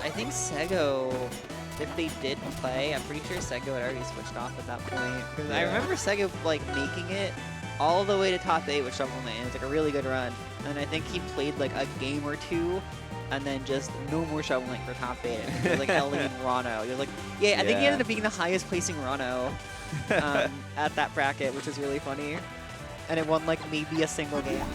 I think Sego, if they did play, I'm pretty sure Sego had already switched off at that point. Because I remember Sego like making it all the way to top 8 with Shovel Knight, and it was like a really good run. And I think he played like a game or two, and then just no more Shovel Knight for top 8. It was like Ellie and Rano. He was like, I think he ended up being the highest placing Rano at that bracket, which was really funny. And it won like maybe a single game.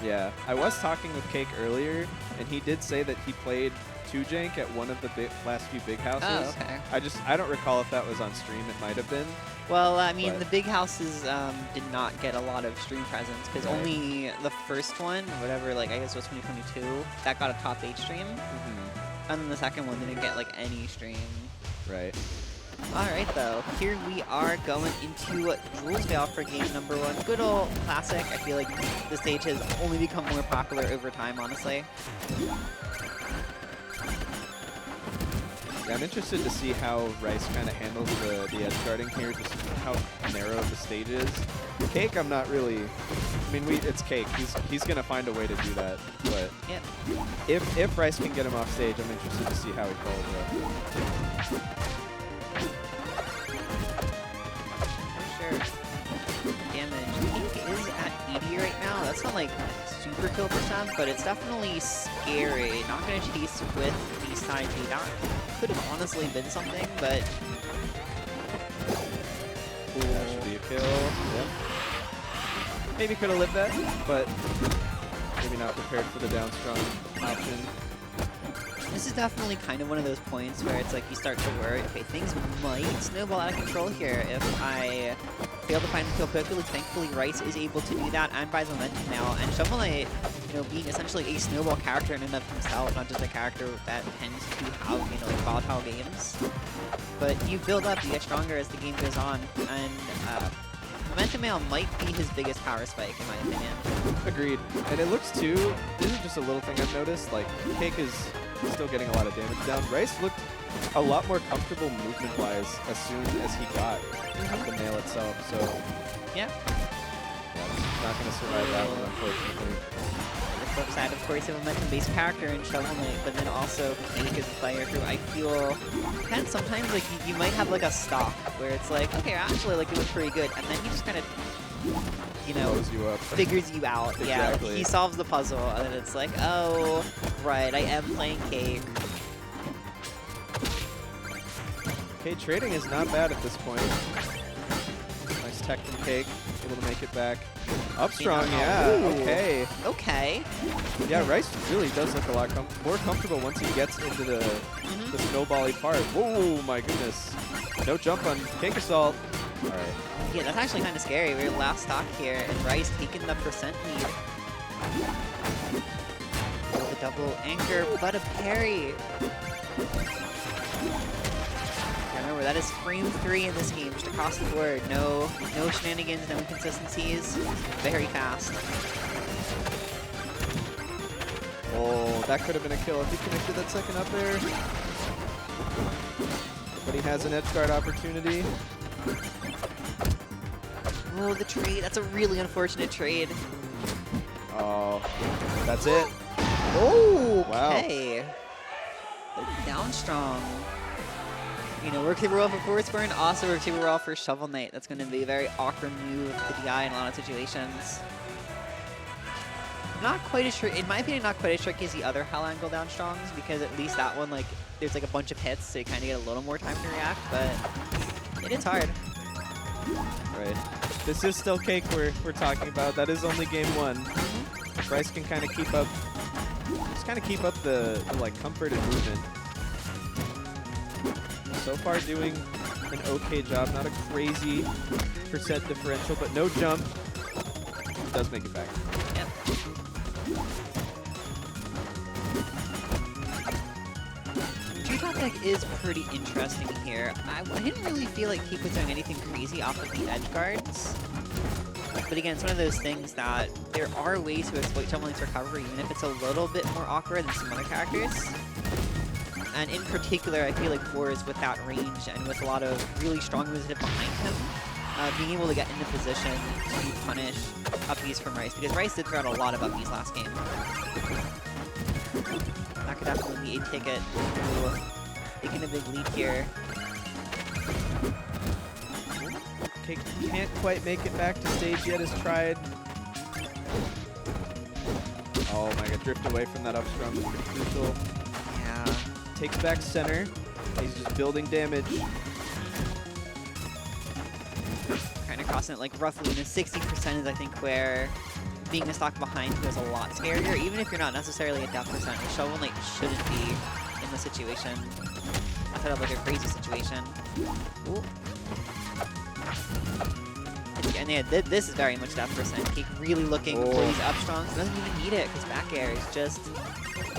Yeah, I was talking with Cake earlier, and he did say that he played 2Jank at one of the last few big houses. Oh, okay. I don't recall if that was on stream. It might have been. Well, I mean, the big houses did not get a lot of stream presence because only the first one, whatever, like I guess it was 2022, that got a top 8 stream. And then the second one didn't get like any stream. Right. Alright though, here we are going into Jules Vale for game number 1. Good old classic. I feel like the stage has only become more popular over time, honestly. Yeah, I'm interested to see how Rice kind of handles the edge guarding here, just how narrow the stage is. Cake, I'm not really. I mean, it's Cake. He's gonna find a way to do that. But if Rice can get him off stage, I'm interested to see how he follows up. Damage. Cake is at 80 right now. That's not like super kill percent, but it's definitely scary. Not gonna chase with the side B. That could have honestly been something, but that should be a kill. Yep. Maybe could have lived that, but maybe not prepared for the down strong option. This is definitely kind of one of those points where it's like you start to worry, okay, things might snowball out of control here if I fail to find the kill quickly. Thankfully, Rice is able to do that and buys momentum now. And Shovel Knight, being essentially a snowball character in and of himself, not just a character that tends to have, like volatile games. But you build up, you get stronger as the game goes on, and momentum mail might be his biggest power spike, in my opinion. Agreed. And it looks too, this is just a little thing I've noticed, like, Cake is still getting a lot of damage down. Rice looked a lot more comfortable movement-wise as soon as he got the nail itself, so yeah, it's not going to survive that one, unfortunately. The flip side, of course, a momentum-based character in Shovel Knight, but then also Cake is a player who I feel kind of sometimes like you might have like a stock where it's like, okay, actually like it was pretty good, and then he just kind of blows you up. Figures you out. Exactly. Yeah, like he solves the puzzle, and then it's like, oh, right, I am playing Cake. Okay, trading is not bad at this point. Nice tech from Cake, able to make it back. Up strong, yeah, okay. Okay. Yeah, Rice really does look a lot more comfortable once he gets into the snowbally part. Whoa, my goodness. No jump on CakeAssault. All right. Yeah, that's actually kind of scary. We're last stock here, and Rice taking the percent lead. Oh, the double anchor, but a parry. Remember, that is frame 3 in this game, just across the board. No shenanigans, no inconsistencies. Very fast. Oh, that could have been a kill if he connected that second up there. But he has an edge guard opportunity. Oh, the trade. That's a really unfortunate trade. Oh, that's it. Oh, wow. Okay. Down strong. Work super well for Force Burn, also work super well for Shovel Knight. That's going to be a very awkward move to DI in a lot of situations. Not quite as tricky, in my opinion, not quite as tricky as the other Hell Angle down strongs, because at least that one, like, there's like a bunch of hits, so you kind of get a little more time to react, but it is hard. Right. This is still Cake we're talking about. That is only game 1. Bryce can kind of keep up, the like comfort and movement. So far doing an okay job, not a crazy percent differential, but no jump. He does make it back. Yep. Tree-top deck is pretty interesting here. I didn't really feel like Cake was doing anything crazy off of the edge guards. But again, it's one of those things that there are ways to exploit Shovel Knight's recovery, even if it's a little bit more awkward than some other characters. And in particular, I feel like Force, with that range and with a lot of really strong moves behind him, being able to get into position to punish upbeats from Rice, because Rice did throw out a lot of upbeats last game. That could definitely be a ticket to taking a big lead here. Cake can't quite make it back to stage yet, has tried. Oh my god, drift away from that up strong was pretty crucial. Yeah. Takes back center. He's just building damage. Kind of crossing it like roughly in the 60% is I think where being a stock behind feels a lot scarier, even if you're not necessarily at death percent. Like Shovel Knight shouldn't be in the situation. Outside of like a crazy situation. Ooh. And yeah, this is very much death percent. Cake really looking for these up strongs. Doesn't even need it because back air is just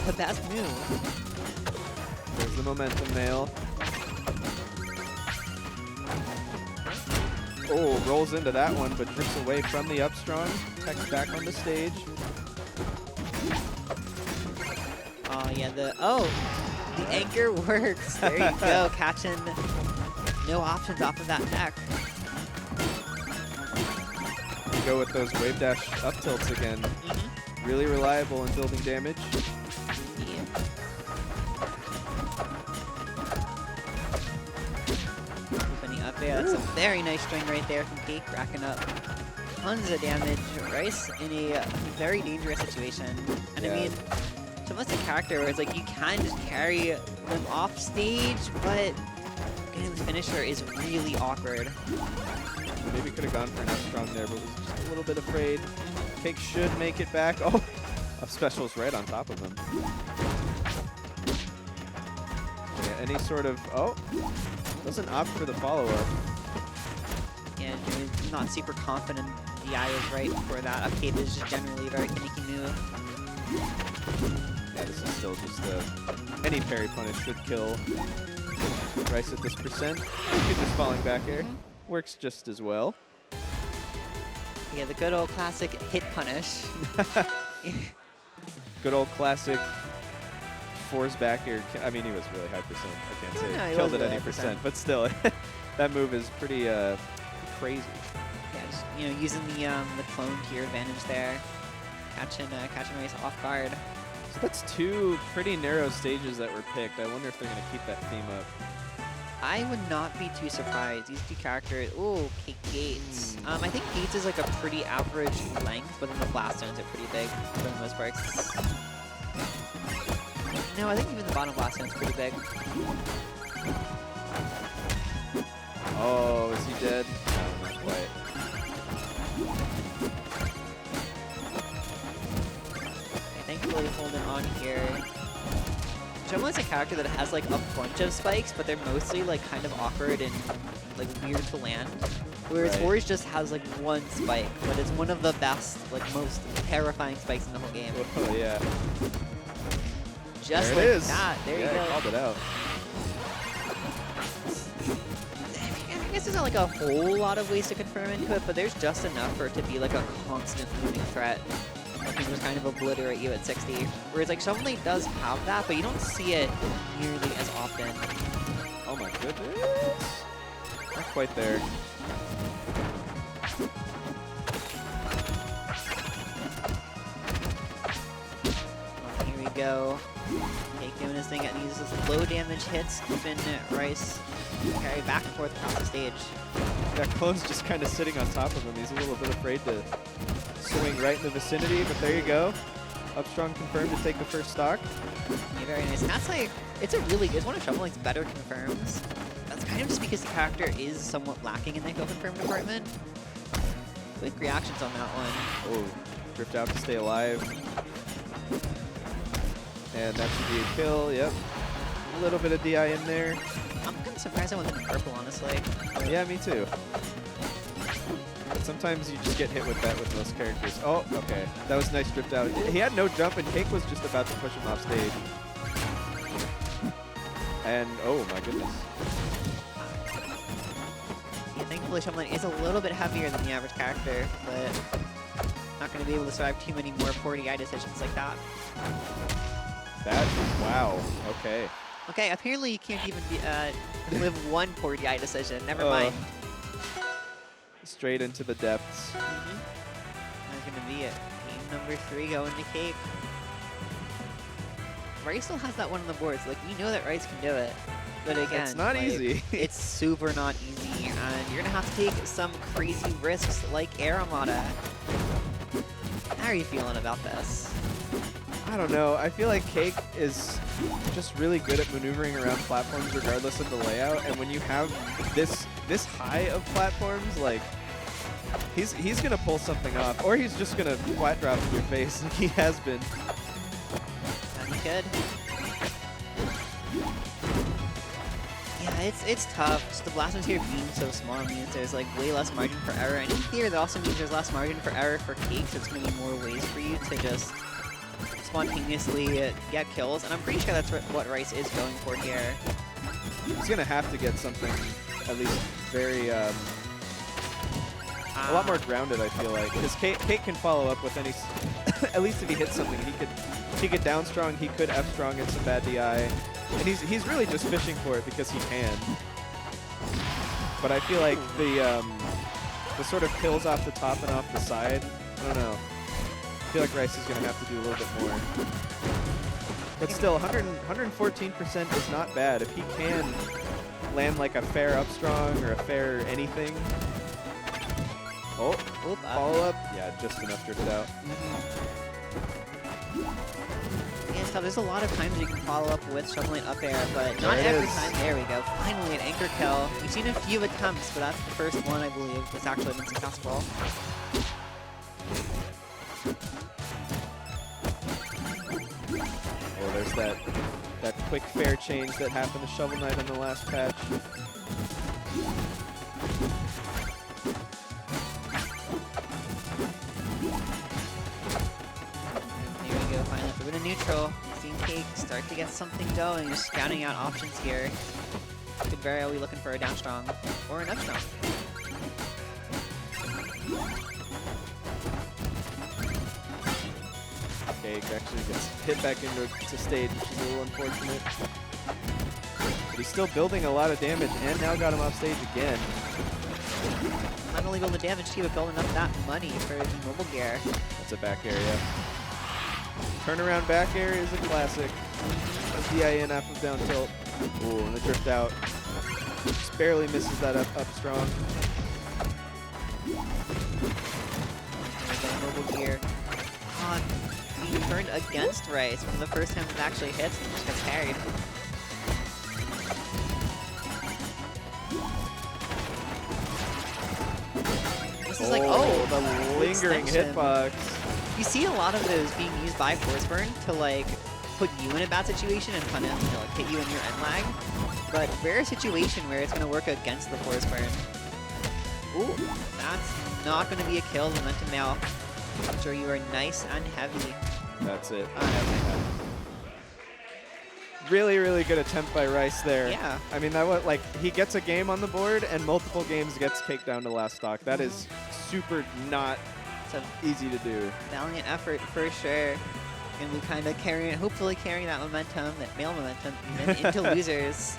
the best move. There's the momentum nail. Oh, rolls into that one, but drifts away from the up strong. Tech's back on the stage. Oh yeah, the anchor works. There you go, catching no options off of that tech. Go with those wave dash up tilts again. Really reliable in building damage. Yeah. Opening up there. That's a very nice string right there from Cake, racking up tons of damage. Rice in a very dangerous situation. And I mean, Shovel's a character where it's like you can just carry them off stage, but getting the finisher is really awkward. Maybe could have gone for an up strong there, but was just a little bit afraid. Cake should make it back. Oh, up special's right on top of him. Yeah, any sort of, doesn't opt for the follow-up. Yeah, he's not super confident DI is right for that. Upcade is just generally a very finicky move. Yeah, this is still just any parry punish should kill Rice at this percent. Could just falling back air. Works just as well. Yeah, the good old classic hit punish. Good old classic force back air. I mean, he was really high percent. I can't say killed at any percent, but still, that move is pretty crazy. Yeah, just using the clone to your advantage there, catching Rice off guard. So that's two pretty narrow stages that were picked. I wonder if they're gonna keep that theme up. I would not be too surprised. These two characters, Cake Gates. I think Gates is like a pretty average length, but then the blast zones are pretty big for the most part. No, I think even the bottom blast zone's pretty big. Oh, is he dead? No, not quite. Okay, thankfully holding on here. Shovel's a character that has like a bunch of spikes, but they're mostly like kind of awkward and like weird to land. Whereas Forge just has like one spike, but it's one of the best, like most terrifying spikes in the whole game. Oh yeah. Just there it like is. that. There you go. Called it out. I guess there's not like a whole lot of ways to confirm into it, but there's just enough for it to be like a constant moving threat. It can just kind of obliterate you at 60. Whereas like Shovel Knight does have that, but you don't see it nearly as often. Oh my goodness. Not quite there. Well, here we go. Cake doing his thing at these low damage hits, keeping Rice carry back and forth across the stage. That clone's just kind of sitting on top of him. He's a little bit afraid to swing right in the vicinity, but there you go. Upstrong confirmed to take the first stock. Yeah, very nice. And that's like, it's one of Shovel Knight's better confirms. That's kind of just because the character is somewhat lacking in the confirm department. Quick reactions on that one. Oh, drift out to stay alive. And that should be a kill, yep. A little bit of DI in there. I'm kind of surprised I went with purple, honestly. Yeah, me too. But sometimes you just get hit with that with most characters. Oh, okay. That was a nice drift out. He had no jump, and Cake was just about to push him off stage. And, oh my goodness. Yeah, thankfully Shovel Knight is a little bit heavier than the average character, but not going to be able to survive too many more 40i decisions like that. Wow, okay. Okay, apparently you can't even live one 40i decision. Never mind. Straight into the depths. That's going to be it. Game number 3 going to Cake. Rice still has that one on the board. So, like, we know that Rice can do it. But again, it's not like, easy. It's super not easy, and you're gonna have to take some crazy risks like Air Armada. How are you feeling about this? I don't know. I feel like Cake is just really good at maneuvering around platforms regardless of the layout. And when you have this high of platforms, like he's gonna pull something off, or he's just gonna flat drop in your face like he has been. And he could. Yeah, it's tough. Just the blast here being so small means there's like way less margin for error. And in theory, that also means there's less margin for error for Cake, so it's gonna be more ways for you to just spontaneously get kills, and I'm pretty sure that's what Rice is going for here. He's gonna have to get something at least very a lot more grounded, I feel like, because Cake can follow up with any. At least if he hits something, he could down strong, he could F strong get some bad DI, and he's really just fishing for it because he can. But I feel like the sort of kills off the top and off the side, I don't know. I feel like Rice is going to have to do a little bit more. But still, 114% is not bad. If he can land like a fair up strong or a fair anything. Oh, follow up. Yeah, just enough drifted out. Yeah, so there's a lot of times you can follow up with Shovel Knight up air, but not every time. There we go. Finally, an anchor kill. We've seen a few attempts, but that's the first one, I believe, that's actually been successful. Oh, there's that quick fair change that happened to Shovel Knight on the last patch. There we go, finally a bit of neutral. Seeing Cake start to get something going, just scouting out options here. Could very well be looking for a down strong or an up strong. Cake actually gets hit back into stage, which is a little unfortunate. But he's still building a lot of damage, and now got him off stage again. Not only building damage to you, but building up that money for the mobile gear. That's a back area. Turnaround back air is a classic. A DI in off of down tilt. Ooh, and the drift out. Just barely misses that up strong. Mobile gear. Being turned against Rice from the first time it actually hits and just gets carried. This is like, the lingering hitbox. You see a lot of those being used by Force Burn to like put you in a bad situation and kind of like hit you in your end lag. But rare situation where it's going to work against the Force Burn. Ooh, that's not going to be a kill. Momentum now. I'm sure you are nice and heavy. That's it. Okay. Really, really good attempt by Rice there. Yeah. I mean, that was like he gets a game on the board and multiple games gets Cake down to last stock. That is super not so easy to do. Valiant effort for sure. And we kind of hopefully carrying that momentum, that male momentum, even into losers.